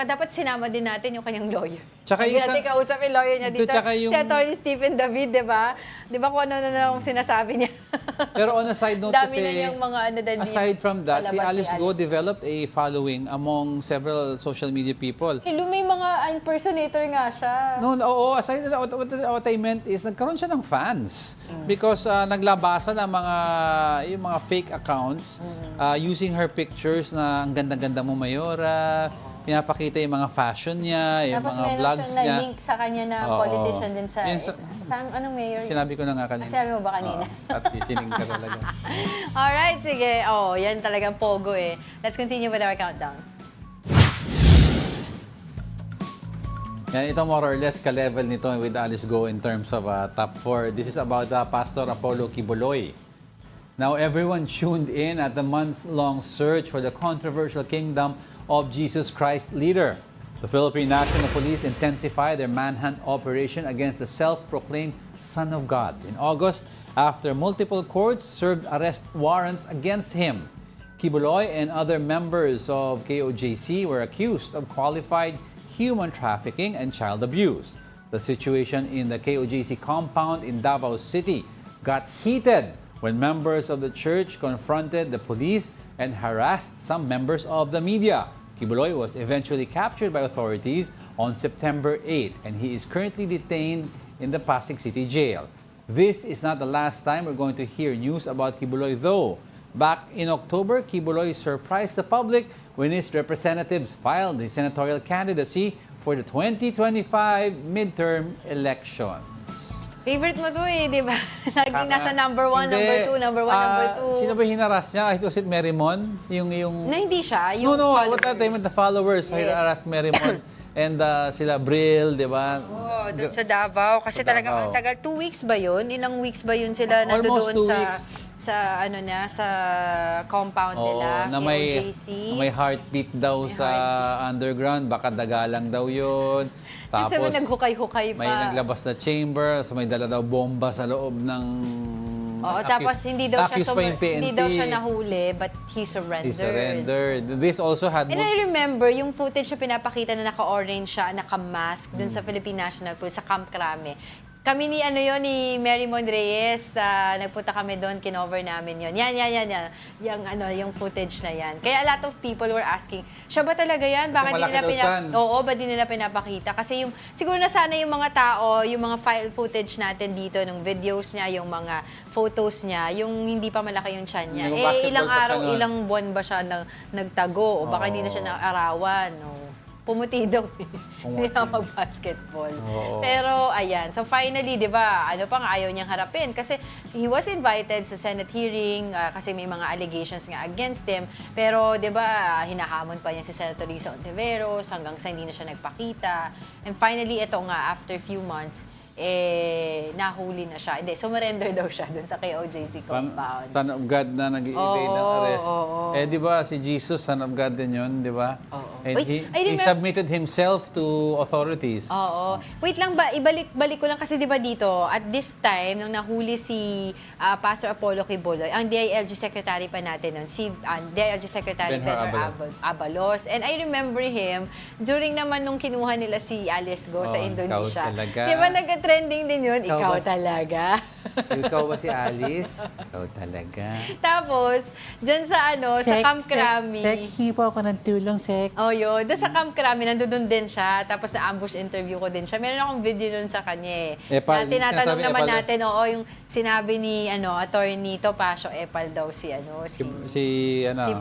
dapat sinama din natin yung kanyang lawyer. Tsaka Hindi yung natin kausap yung lawyer niya dito. tsaka yung- Si Atty. Stephen David, di ba? Di ba kung ano na yung sinasabi niya? Pero on a side note Dami kasi, na niyang mga ano din. aside from that, si palabas Alice Go developed a following among several social media people. May mga impersonator nga siya. No, oo, aside na what I meant is nagkaroon siya ng fans because naglabasan ang yung mga fake accounts using her pictures na ang ganda-ganda mo Mayora, pinapakita yung mga fashion niya, yung Tapos mga vlogs siya niya. na-link sa kanya na Oo. politician din sa... Yun anong mayor? Sinabi ko na nga kanina. Sinabi mo ba kanina? At listening ka talaga. Alright, sige. Yan talagang pogo eh. Let's continue with our countdown. Yan, ito more or less ka-level nito with Alice Go in terms of top 4. This is about Pastor Apollo Kibuloy. Now, everyone tuned in at the months-long search for the controversial kingdom of Jesus Christ leader. The Philippine National Police intensified their manhunt operation against the self-proclaimed Son of God. In August, after multiple courts served arrest warrants against him, Kibuloy and other members of KOJC were accused of qualified human trafficking and child abuse. The situation in the KOJC compound in Davao City got heated when members of the church confronted the police and harassed some members of the media. Kibuloy was eventually captured by authorities on September 8 and he is currently detained in the Pasig City Jail. This is not the last time we're going to hear news about Kibuloy though. Back in October, Kibuloy surprised the public when his representatives filed his senatorial candidacy for the 2025 midterm elections. Favorite mo to eh, di ba? Laging nasa number 1, number 2, number 1, number 2. Sino ba hinaras niya? Was it Merrimon? Na hindi siya, yung No, followers. what that time with the followers, Yes. harassed Merrimon. And sila Brill, di ba? Doon sa Davao. Kasi Sa talagang Davao. ang tagal. 2 weeks ba yun? Ilang weeks ba yun sila nandoon 2 weeks. sa compound nila, na may, KOJC? na may heartbeat daw sa underground. Baka dagalang daw yun. Kasi may naghukay-hukay pa. May naglabas na chamber, so may dala daw bomba sa loob ng... Oo, tapos hindi daw PNP. siya nahuli, but he surrendered. He surrendered. This also had... And I remember, yung footage na pinapakita na naka-orange siya, naka-mask dun sa Philippine National Police, sa Camp Crame. Kami ni Merrimon Reyes, nagpunta kami doon, kinover namin yon. Yan. Yung footage na yan. Kaya a lot of people were asking, siya ba talaga yan? Bakit di nila ba't di nila pinapakita? Kasi siguro na sana yung mga tao, yung mga file footage natin dito, ng videos niya, yung mga photos niya, yung hindi pa malaki yung tiyan niya. Ilang araw, ilang buwan ba siya nagtago? O baka hindi na siya nakarawan? Pumuti daw. Hindi na mag-basketball. Pero, ayan. So, finally, di ba, ano pa nga, ayaw niyang harapin. Kasi he was invited sa Senate hearing kasi may mga allegations nga against him. Pero, di ba, hinahamon pa niya si Senator Risa Ontiveros hanggang sa hindi na siya nagpakita. And finally, ito nga, after few months, nahuli na siya. Hindi, surrender daw siya dun sa KOJC compound. Son of God na nag-i-evade ng arrest. Di ba, si Jesus, Son of God din yun, di ba? And he submitted himself to authorities. Oo. Wait lang ba, ibalik ko lang kasi di ba dito, at this time, nung nahuli si Pastor Apollo Kibuloy, ang DILG Secretary pa natin nun, si DILG Secretary Benhur Abalos. And I remember him, during naman nung kinuha nila si Alice Go sa Indonesia. Di ba, trending din yun, ikaw talaga. Ikaw ba si Alice? Ikaw talaga. Tapos, dyan sa sa Camp Crame. Hingi po ako ng tulong, Sek. Yun. Doon sa Camp Crame, nandun din siya. Tapos na-ambush interview ko din siya. Meron akong video nun sa kanya eh. Tinatanong naman natin, yung sinabi ni Attorney Topacio Epal daw si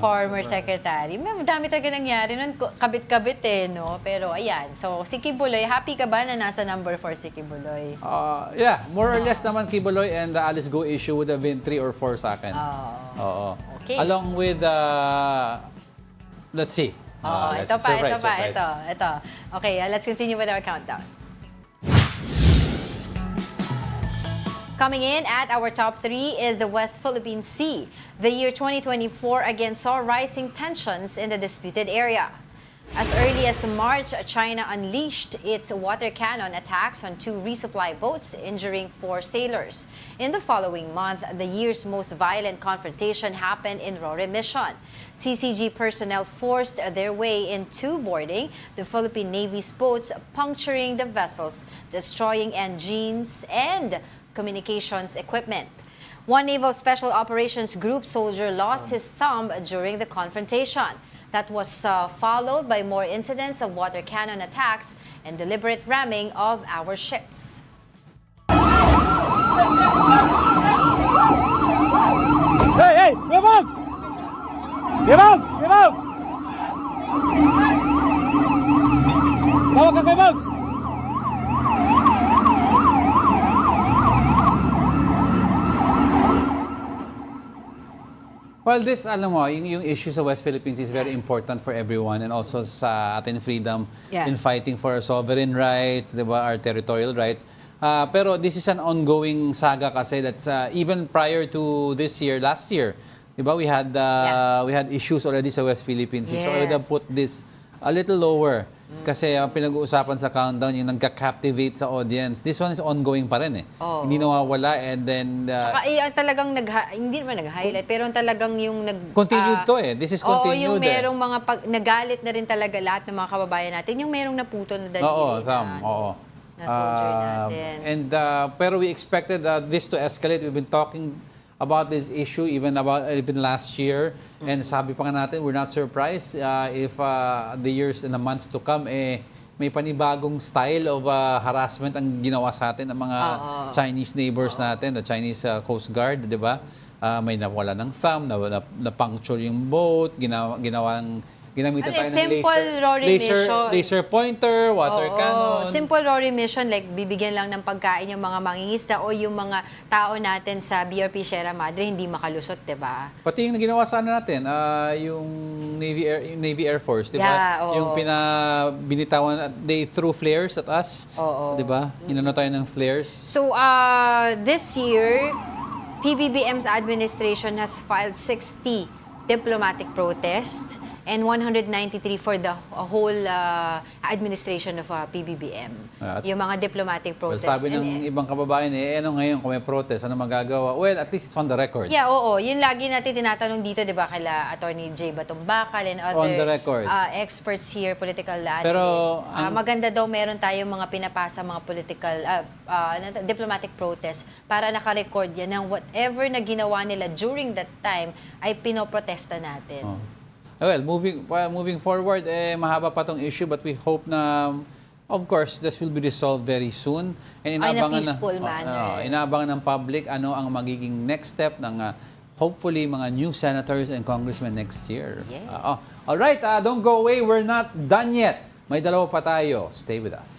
former secretary. Dami talaga nangyari nun. Kabit-kabit no? Pero ayan. So, si Kibuloy, happy ka ba na nasa number 4 si Kibuloy? Yeah, more or less naman Kibuloy and the Alice Go issue would have been 3 or 4 sa akin. Oo. Okay. Along with, let's see. Ito pa. Okay, let's continue with our countdown. Coming in at our top 3 is the West Philippine Sea. The year 2024 again saw rising tensions in the disputed area. As early as March, China unleashed its water cannon attacks on 2 resupply boats, injuring 4 sailors. In the following month, the year's most violent confrontation happened in Rore Mission. CCG personnel forced their way into boarding the Philippine Navy's boats, puncturing the vessels, destroying engines and communications equipment. One Naval Special Operations Group soldier lost his thumb during the confrontation. That was followed by more incidents of water cannon attacks and deliberate ramming of our ships. Hey, hey, give out! Give out! Give out! Tawag ka kay Bugs! Well, this, alam mo, yung issue sa West Philippines is very important for everyone and also sa ating freedom in fighting for our sovereign rights, di ba, our territorial rights. Pero this is an ongoing saga kasi that's even prior to this year, last year, di ba, we had issues already sa West Philippines. So I would have put this a little lower. Kasi ang pinag-uusapan sa countdown, yung nagka-captivate sa audience. This one is ongoing pa rin eh. Hindi nawawala and then... Tsaka talagang hindi naman nag-highlight, pero talagang yung continued to eh. This is continued yung merong mga nagalit na rin talaga lahat ng mga kababayan natin. Yung merong naputol na daliri na soldier natin. And, pero we expected this to escalate. We've been talking about this issue even last year. And sabi pa nga natin, we're not surprised if the years and the months to come, may panibagong style of harassment ang ginawa sa atin ng mga Chinese neighbors natin, the Chinese Coast Guard, di ba? May nawala ng thumb, na-puncture yung boat, ginamitan tayo ng laser pointer, water cannon. Simple Rory mission, like bibigyan lang ng pagkain yung mga mangingisda o yung mga tao natin sa BRP Sierra Madre hindi makalusot, di ba? Pati yung ginawa sana natin, yung Navy Air Force, di ba? Yung binitawan, they threw flares at us, di ba? Inano tayo ng flares. So, this year, PBBM's administration has filed 60 diplomatic protests and 193 for the whole administration of PBBM. Yung mga diplomatic protests. Well, sabi ng ibang kababayan, ano ngayon kung may protest, ano magagawa? Well, at least it's on the record. Yeah, oo. Yun lagi natin tinatanong dito, di ba, kila Attorney J. Batumbakal and other on the record. Experts here, political analysts. Pero, maganda daw meron tayong mga pinapasa, mga political, diplomatic protests para naka-record yan ng whatever na ginawa nila during that time ay pinoprotesta natin. Well, moving forward, mahaba pa tong issue but we hope na, of course, this will be resolved very soon. And in a peaceful manner. Inaabangan ng public ano ang magiging next step ng hopefully mga new senators and congressmen next year. Yes. All right, don't go away. We're not done yet. May dalawa pa tayo. Stay with us.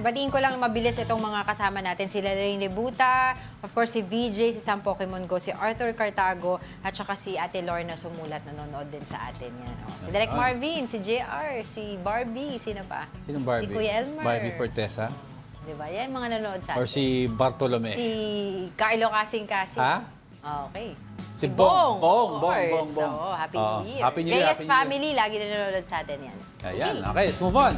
batiin ko lang mabilis itong mga kasama natin. Sila Lorraine Rebuta, of course si VJ, si Sam Pokemon Go, si Arthur Cartago, at saka si Ate Lorna Sumulat, nanonood din sa atin. Yan. Si Direk Marvin, si JR, si Barbie, sino pa? Sinong Barbie? Si Kuya Elmer. Barbie Fortesa? Diba? Yan mga nanonood sa atin. Or si Bartolome? Si Carlo Kasing-Kasing. Ha? Okay. Si Bong. Of course. So, Happy New Year. Happy New Year, Reyes Happy New Year. family, lagi na nanonood sa atin yan. Ayan, okay, let's move on.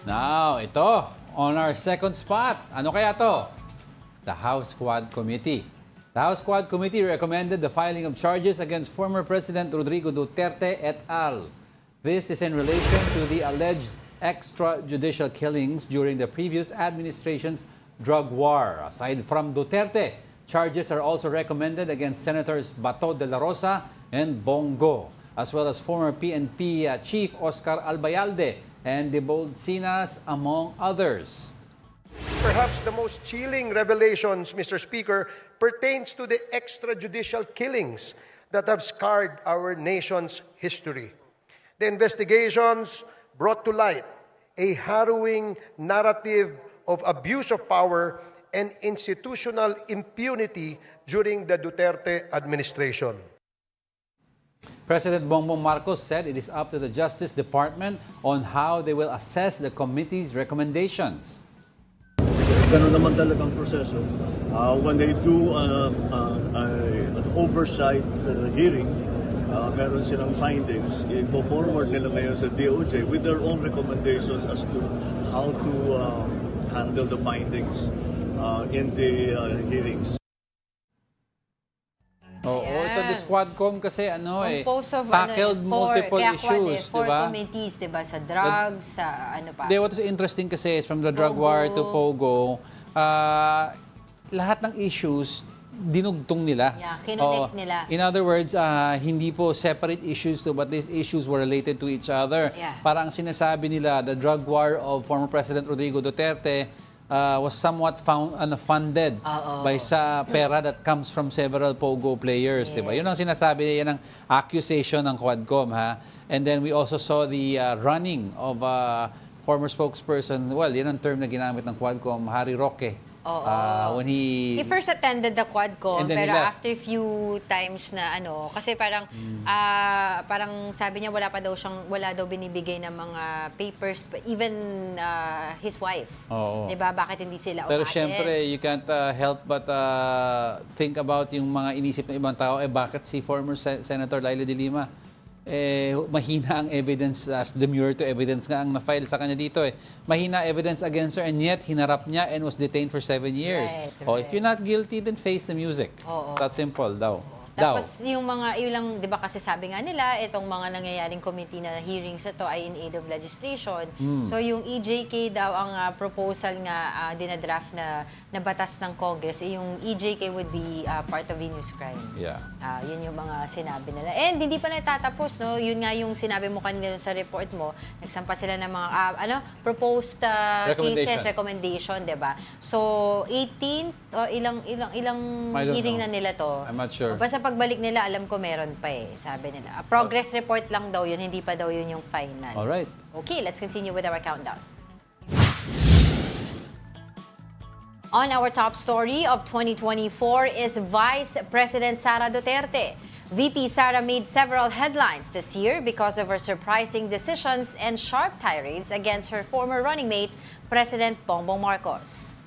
Now, ito, on our second spot. Ano kaya to? The House Quad Committee. The House Quad Committee recommended the filing of charges against former President Rodrigo Duterte et al. This is in relation to the alleged extrajudicial killings during the previous administration's drug war. Aside from Duterte, charges are also recommended against Senators Bato de la Rosa and Bongo, as well as former PNP Chief Oscar Albayalde and the Bolsinas, among others. Perhaps the most chilling revelations, Mr. Speaker, pertains to the extrajudicial killings that have scarred our nation's history. The investigations brought to light a harrowing narrative of abuse of power and institutional impunity during the Duterte administration. President Bongbong Marcos said it is up to the Justice Department on how they will assess the committee's recommendations. Ganun naman talagang proseso. When they do an oversight hearing, meron silang findings, i-forward nila ngayon sa DOJ with their own recommendations as to how to handle the findings in the hearings. Oo, ito the Squadcom kasi Composed of tackled multiple issues, four diba? committees, diba? Sa drugs, sa ano pa? What is interesting kasi is from the drug war to Pogo, lahat ng issues dinugtong nila. Yeah, kinonect nila. In other words, hindi po separate issues but these issues were related to each other. Yeah. Parang sinasabi nila, the drug war of former President Rodrigo Duterte was somewhat funded by sa pera that comes from several Pogo players, diba? Yun ang sinasabi, yan ang accusation ng Quadcom, ha? And then we also saw the running of former spokesperson, well, yan ang term na ginamit ng Quadcom, Harry Roque. When he first attended the Quadcom, And then pero he left. after few times na kasi parang parang sabi niya wala daw binibigay ng mga papers, even his wife. Diba? Bakit hindi sila Pero umatin? syempre, you can't help but think about yung mga inisip ng ibang tao, bakit si former Senator Laila de Lima mahina ang evidence, as demure to evidence nga ang na-file sa kanya dito. Mahina evidence against her and yet hinarap niya and was detained for 7 years. Right. If you're not guilty, then face the music. That's simple daw. Tapos yung mga ilang, 'di ba kasi sabi nga nila itong mga nangyayaring committee na hearings ito ay in aid of legislation. So yung EJK daw ang proposal nga dinadraft na batas ng Congress, yung EJK would be part of heinous crime. Yeah. Yun yung mga sinabi nila. And hindi pa natatapos, no? Yun nga yung sinabi mo kanina sa report mo, nagsampa sila ng mga proposed cases, recommendation, 'di ba? So 18 o ilang hearing na nila to. I'm not sure. Basta pagbalik nila, alam ko meron pa sabi nila. Progress report lang daw yun, hindi pa daw yun yung final. Alright. Okay, let's continue with our countdown. On our top story of 2024 is Vice President Sara Duterte. VP Sara made several headlines this year because of her surprising decisions and sharp tirades against her former running mate, President Bongbong Marcos.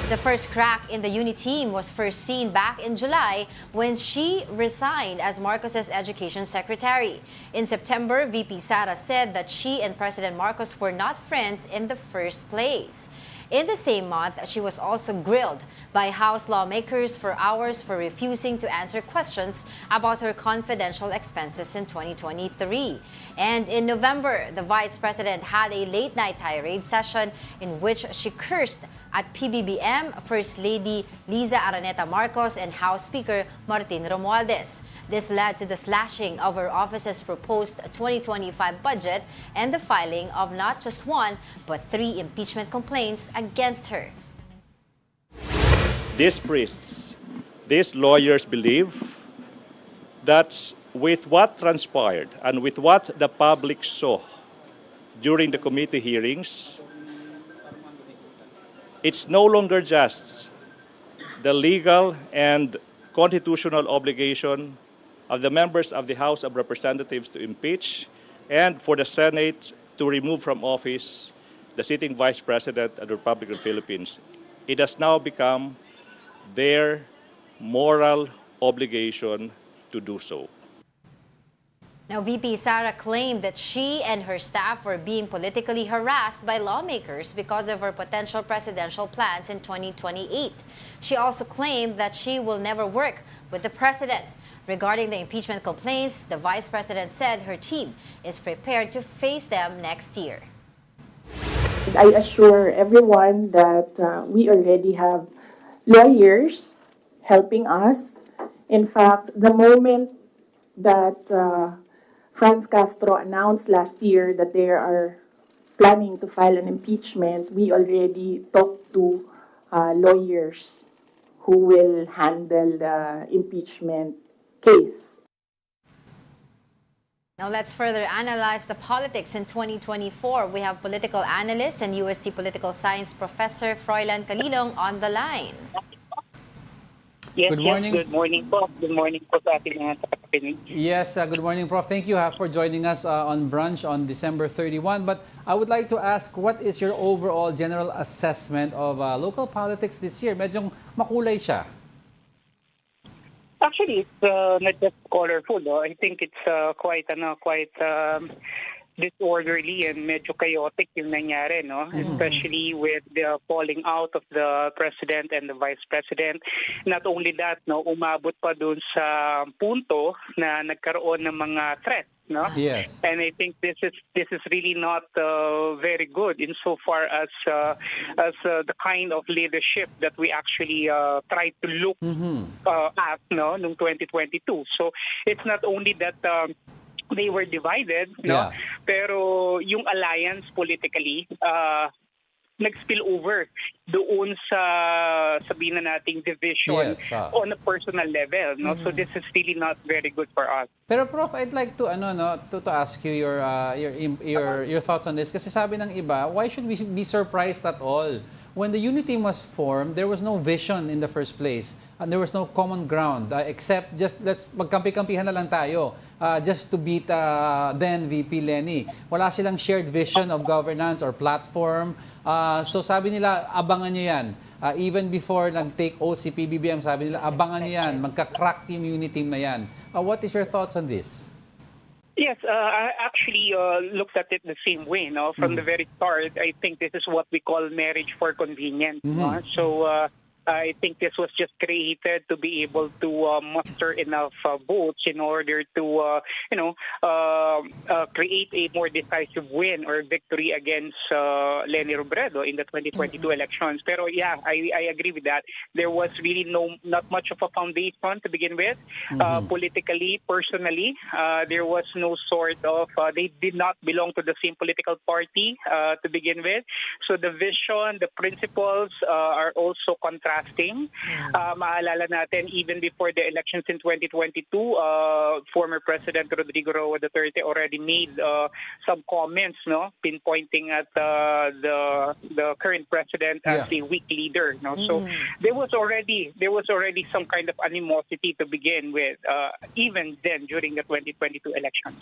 The first crack in the UNI team was first seen back in July when she resigned as Marcos's education secretary. In September, VP Sara said that she and President Marcos were not friends in the first place. In the same month, she was also grilled by House lawmakers for hours for refusing to answer questions about her confidential expenses in 2023. And in November, the Vice President had a late-night tirade session in which she cursed at PBBM First Lady Liza Araneta Marcos and House Speaker Martin Romualdez. This led to the slashing of her office's proposed 2025 budget and the filing of not just one, but 3 impeachment complaints against her. These priests, these lawyers believe that with what transpired and with what the public saw during the committee hearings, it's no longer just the legal and constitutional obligation of the members of the House of Representatives to impeach and for the Senate to remove from office the sitting Vice President of the Republic of the Philippines. It has now become their moral obligation to do so. Now, VP Sara claimed that she and her staff were being politically harassed by lawmakers because of her potential presidential plans in 2028. She also claimed that she will never work with the president. Regarding the impeachment complaints, the vice president said her team is prepared to face them next year. I assure everyone that we already have lawyers helping us. In fact, the moment that Franz Castro announced last year that they are planning to file an impeachment, we already talked to lawyers who will handle the impeachment case. Now let's further analyze the politics in 2024. We have political analyst and USC Political Science Professor Froilan Kilong on the line. Yes, Good morning. Yes, good morning po. Good morning po sa ating mga takinig. Yes, good morning, Prof. Thank you for joining us on Brunch on December 31. But I would like to ask, what is your overall general assessment of local politics this year? Medyo makulay siya. Actually, it's not just colorful. I think it's quite disorderly and medyo chaotic yung nangyari, no? Especially with the falling out of the president and the vice president. Not only that, no, umabot pa dun sa punto na nagkaroon ng mga threats, no? Yes. And I think this is really not very good insofar as the kind of leadership that we actually try to look at, no, noong 2022. So it's not only that they were divided, no? Pero yung alliance politically nag-spill over doon sa sabihin na nating division on a personal level, no? So this is really not very good for us. Pero Prof, I'd like to to ask you your thoughts on this, kasi sabi ng iba, why should we be surprised at all? When the unity team was formed, there was no vision in the first place. And there was no common ground except just let's magkampi-kampihan na lang tayo just to beat then VP Lenny. Wala silang shared vision of governance or platform. So sabi nila, abangan nyo yan. Even before nag-take oath si PBBM, sabi nila, abangan nyo yan. Magka-crack yung unity team na yan. What is your thoughts on this? Yes, I actually looked at it the same way. No, from the very start, I think this is what we call marriage for convenience. So I think this was just created to be able to muster enough votes in order to, create a more decisive win or victory against Leni Robredo in the 2022 elections. Pero yeah, I agree with that. There was really not much of a foundation to begin with. Politically, personally, there was no sort of, they did not belong to the same political party to begin with. So the vision, the principles are also contrasting. Maalala natin, even before the elections in 2022, former President Rodrigo Duterte already made some comments, no, pinpointing at the current president as a weak leader. No, so there was already some kind of animosity to begin with, even then during the 2022 elections.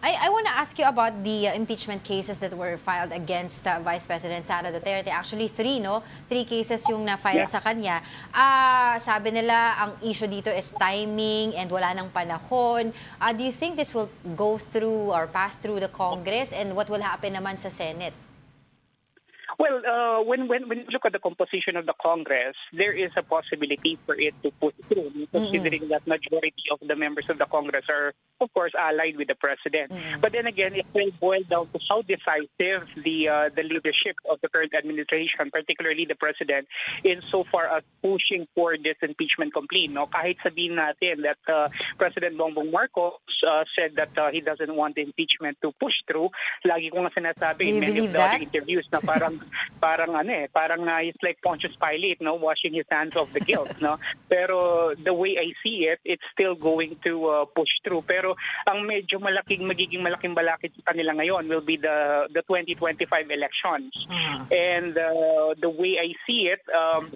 I want to ask you about the impeachment cases that were filed against Vice President Sara Duterte. Actually, 3 cases yung na-file sa kanya. Sabi nila, ang issue dito is timing and wala nang panahon. Do you think this will go through or pass through the Congress, and what will happen naman sa Senate? Well, when you look at the composition of the Congress, there is a possibility for it to push through, considering that majority of the members of the Congress are, of course, allied with the president. But then again, it will boil down to how decisive the leadership of the current administration, particularly the president, insofar as pushing for this impeachment complaint. No, kahit sabihin natin that President Bongbong Marcos said that he doesn't want the impeachment to push through. Lagi ko nga sinasabi in many of the other interviews na parang he's like Pontius Pilate, no, washing his hands of the guilt, no. Pero the way I see it, it's still going to push through. Pero ang magiging malaking balakid sa kanila ngayon will be the 2025 elections. And the way I see it,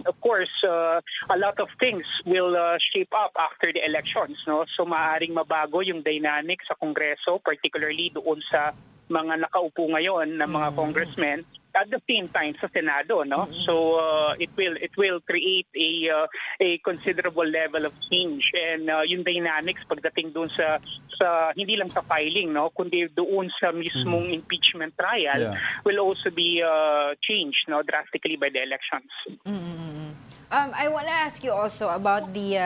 of course, a lot of things will shape up after the elections, no. So maaaring mabago yung dynamic sa Kongreso, particularly doon sa mga nakaupo ngayon na mga congressmen, at the same time sa Senado, no. So it will create a considerable level of change, and yung dynamics pagdating doon sa hindi lang sa filing, no, kundi doon sa mismong impeachment trial will also be changed, no, drastically by the elections. I want to ask you also about the,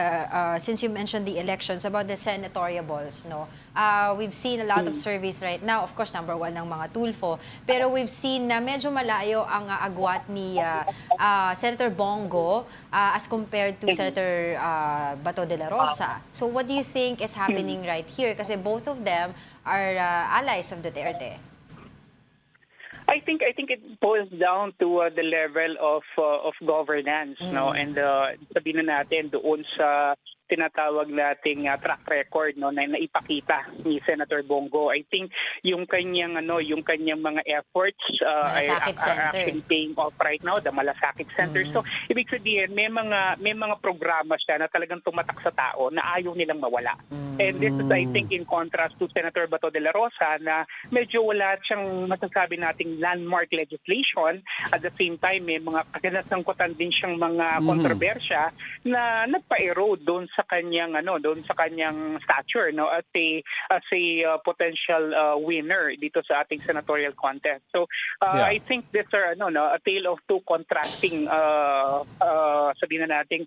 since you mentioned the elections, about the senatoriables, no? We've seen a lot of surveys right now, of course, number one ng mga Tulfo, pero we've seen na medyo malayo ang agwat ni Senator Bongo as compared to Senator Bato de la Rosa. So what do you think is happening right here? Kasi both of them are allies of Duterte. I think it boils down to the level of governance, no, and sabihin na natin doon sa tinatawag nating track record, no, na naipakita ni Senator Bongo. I think yung kanyang mga efforts are actually paying off right now, the Malasakit Center. So ibig sabihin may mga programa siya na talagang tumatak sa tao na ayaw nilang mawala. And this is, I think, in contrast to Senator Bato de la Rosa na medyo wala siyang masasabi nating landmark legislation. At the same time, may mga kaganasangkutan din siyang mga kontrobersya na nagpa-erode doon sa kanyang stature, no, as a potential winner dito sa ating senatorial contest. So I think these are a tale of two contrasting sabihin na nating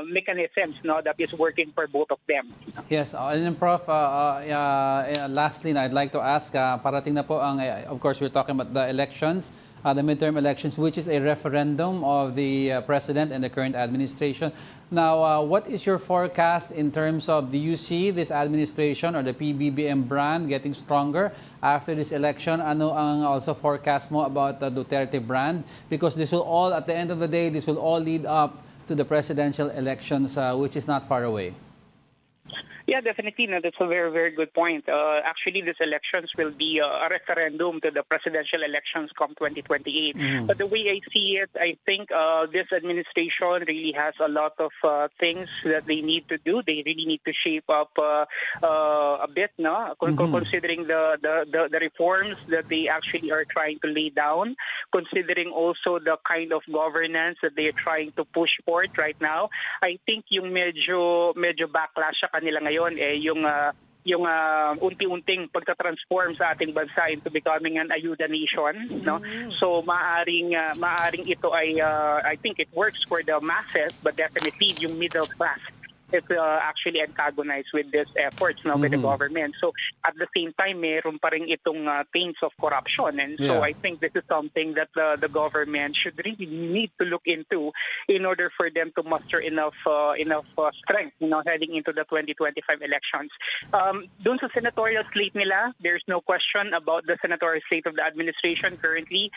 mechanisms, no, that is working for both of them. Yes, and then Prof, lastly, I'd like to ask, parating na po ang, of course, we're talking about the elections, the midterm elections, which is a referendum of the President and the current administration. Now, what is your forecast in terms of, do you see this administration or the PBBM brand getting stronger after this election? Ano ang also forecast mo about the Duterte brand? Because this will all, at the end of the day, this will all lead up to the presidential elections, which is not far away. Yeah, definitely. No, that's a very, very good point. Actually, these elections will be a referendum to the presidential elections come 2028. But the way I see it, I think this administration really has a lot of things that they need to do. They really need to shape up a bit, no? Considering the reforms that they actually are trying to lay down, considering also the kind of governance that they are trying to push forward right now. I think yung medyo backlash sa kanila ngayon yung unti-unting pagta-transform sa ating bansa into becoming an ayuda nation, no. So maaring ito ay I think it works for the masses, but definitely yung middle class is actually antagonized with these efforts, no, with the government. So at the same time, meron pa rin itong taints of corruption, and so I think this is something that the government should really need to look into in order for them to muster enough strength, you know, heading into the 2025 elections. Doon sa senatorial slate nila, there's no question about the senatorial slate of the administration currently.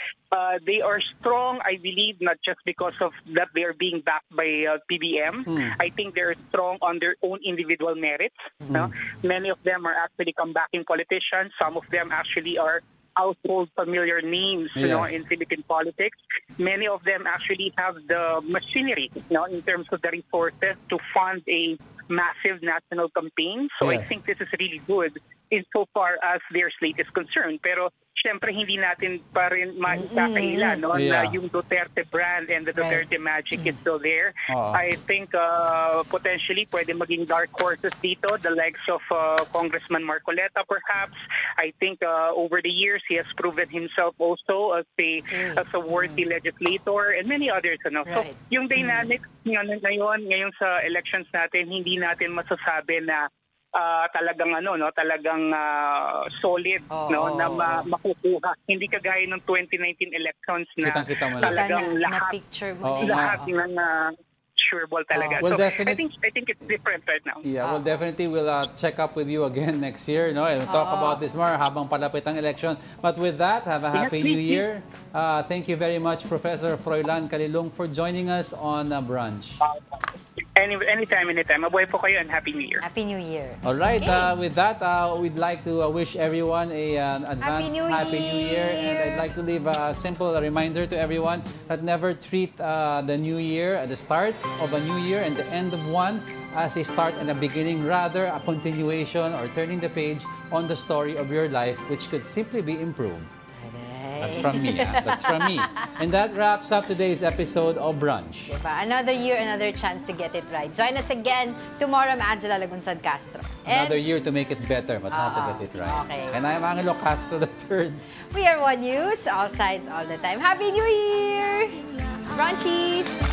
They are strong, I believe, not just because of that they are being backed by PBM. I think they're strong on their own individual merits. No? Many of them are actually comebacking politicians. Some of them actually are household familiar names, you know, in Philippine politics. Many of them actually have the machinery, you know, in terms of the resources to fund a massive national campaign. So I think this is really good insofar as their slate is concerned. Pero syempre hindi natin pa rin maisakahila, no, na yung Duterte brand and the Duterte magic is still there. I think potentially pwede maging dark horses dito, the likes of Congressman Marcoleta perhaps. I think over the years he has proven himself also as a worthy legislator and many others, ano. So yung dynamics ngayon sa elections natin, hindi natin masasabi na talagang solid, no, na makukuha. Hindi kagaya ng 2019 elections na talagang lahat ng measurable talaga. Well, so definitely. I think it's different right now. Yeah, well, definitely we'll check up with you again next year, no? And talk about this more habang palapit ang election. But with that, have a happy New Year. Thank you very much, Professor Froilan Calilong, for joining us on Brunch. Anytime. Mabuhay po kayo and Happy New Year. Happy New Year. All right, with that, we'd like to wish everyone an advanced Happy New Year. And I'd like to leave a simple reminder to everyone that never treat the New Year at the start of a new year and the end of one as a start and a beginning, rather a continuation or turning the page on the story of your life, which could simply be improved. That's from me. That's from me. And that wraps up today's episode of Brunch. Diba? Another year, another chance to get it right. Join us again tomorrow. I'm Angela Lagunsad Castro. Another year to make it better, but not to get it right. Okay. And I'm Angelo Castro III. We are One News, all sides, all the time. Happy New Year! Brunchies!